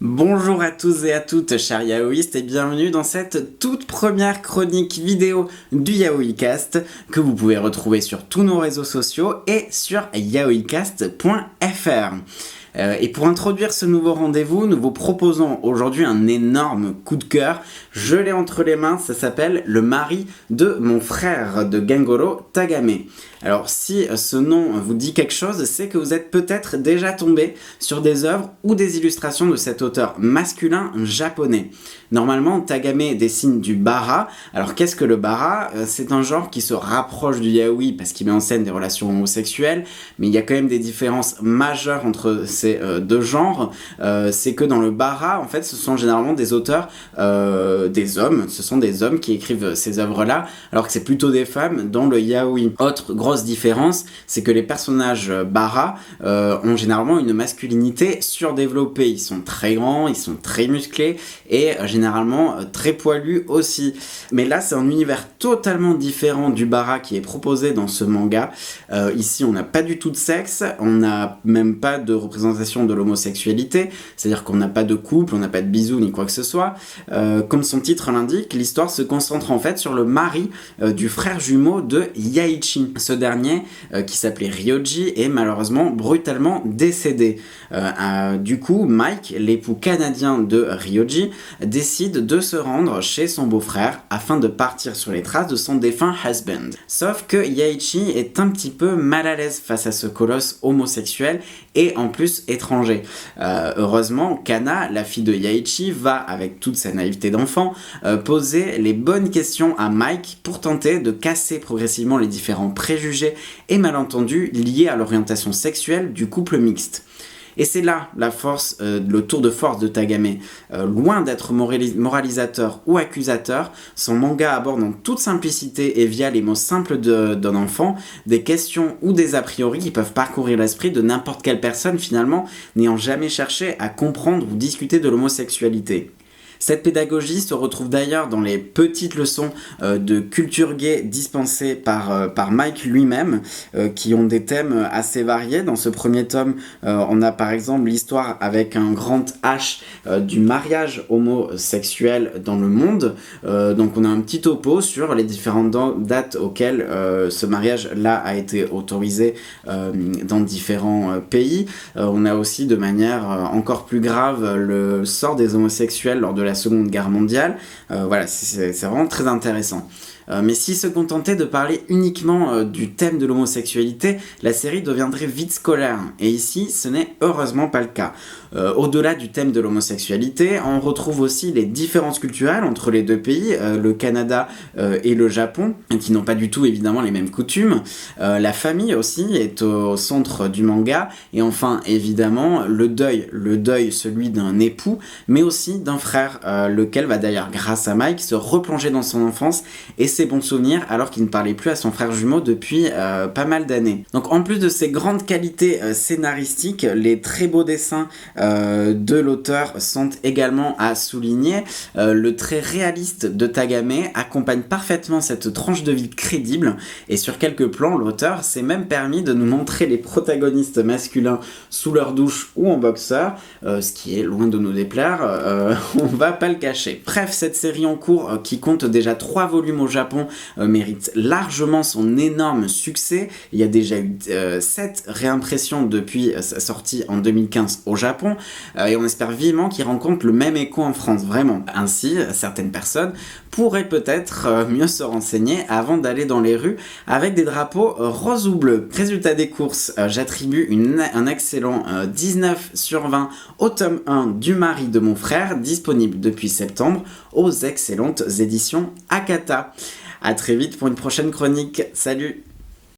Bonjour à tous et à toutes, chers yaoïstes, et bienvenue dans cette toute première chronique vidéo du YaoïCast que vous pouvez retrouver sur tous nos réseaux sociaux et sur yaoïcast.fr. Et pour introduire ce nouveau rendez-vous, nous vous proposons aujourd'hui un énorme coup de cœur. Je l'ai entre les mains, ça s'appelle Le mari de mon frère de Gengoro Tagame. Alors si ce nom vous dit quelque chose, c'est que vous êtes peut-être déjà tombé sur des œuvres ou des illustrations de cet auteur masculin japonais. Normalement, Tagame dessine du bara. Alors qu'est-ce que le bara ? C'est un genre qui se rapproche du yaoi parce qu'il met en scène des relations homosexuelles, mais il y a quand même des différences majeures entre ces deux genres. C'est que dans le bara, en fait, ce sont généralement des auteurs, des hommes, ce sont des hommes qui écrivent ces œuvres-là, alors que c'est plutôt des femmes dans le yaoi. Autre grosse différence, c'est que les personnages bara ont généralement une masculinité surdéveloppée. Ils sont très grands, ils sont très musclés et généralement très poilus aussi. Mais là, c'est un univers totalement différent du bara qui est proposé dans ce manga. Ici, on n'a pas du tout de sexe, on n'a même pas de représentation de l'homosexualité, c'est-à-dire qu'on n'a pas de couple, on n'a pas de bisous ni quoi que ce soit. Comme son titre l'indique, l'histoire se concentre en fait sur le mari du frère jumeau de Yaichi. Ce dernier, qui s'appelait Ryoji, est malheureusement brutalement décédé. Du coup, Mike, l'époux canadien de Ryoji, décide de se rendre chez son beau-frère afin de partir sur les traces de son défunt husband. Sauf que Yaichi est un petit peu mal à l'aise face à ce colosse homosexuel et en plus étranger. Heureusement, Kana, la fille de Yaichi, va, avec toute sa naïveté d'enfant, poser les bonnes questions à Mike pour tenter de casser progressivement les différents préjugés et malentendus liés à l'orientation sexuelle du couple mixte. Et c'est là la force, le tour de force de Tagame. Loin d'être moralisateur ou accusateur, son manga aborde en toute simplicité et via les mots simples d'un enfant, des questions ou des a priori qui peuvent parcourir l'esprit de n'importe quelle personne finalement n'ayant jamais cherché à comprendre ou discuter de l'homosexualité. Cette pédagogie se retrouve d'ailleurs dans les petites leçons de culture gay dispensées par Mike lui-même, qui ont des thèmes assez variés. Dans ce premier tome, on a par exemple l'histoire avec un grand H du mariage homosexuel dans le monde. Donc on a un petit topo sur les différentes dates auxquelles ce mariage-là a été autorisé dans différents pays. On a aussi de manière encore plus grave le sort des homosexuels lors de la Seconde Guerre mondiale. Voilà, c'est vraiment très intéressant. Mais s'il se contentait de parler uniquement du thème de l'homosexualité, la série deviendrait vite scolaire. Et ici, ce n'est heureusement pas le cas. Au-delà du thème de l'homosexualité, on retrouve aussi les différences culturelles entre les deux pays, le Canada et le Japon, qui n'ont pas du tout évidemment les mêmes coutumes. La famille aussi est au centre du manga. Et enfin, évidemment, le deuil celui d'un époux, mais aussi d'un frère, lequel va d'ailleurs, grâce à Mike, se replonger dans son enfance et ses bons souvenirs alors qu'il ne parlait plus à son frère jumeau depuis pas mal d'années. Donc en plus de ces grandes qualités scénaristiques, les très beaux dessins de l'auteur sont également à souligner. Le trait réaliste de Tagame accompagne parfaitement cette tranche de vie crédible et sur quelques plans, l'auteur s'est même permis de nous montrer les protagonistes masculins sous leur douche ou en boxeur, ce qui est loin de nous déplaire, on va pas le cacher. Bref, cette série en cours qui compte déjà 3 volumes au Japon mérite largement son énorme succès. Il y a déjà eu 7 réimpressions depuis sa sortie en 2015 au Japon et on espère vivement qu'il rencontre le même écho en France, vraiment. Ainsi, certaines personnes pourraient peut-être mieux se renseigner avant d'aller dans les rues avec des drapeaux rose ou bleu. Résultat des courses, j'attribue un excellent 19 sur 20 au tome 1 du mari de mon frère, disponible depuis septembre aux excellentes éditions Akata. A très vite pour une prochaine chronique. Salut!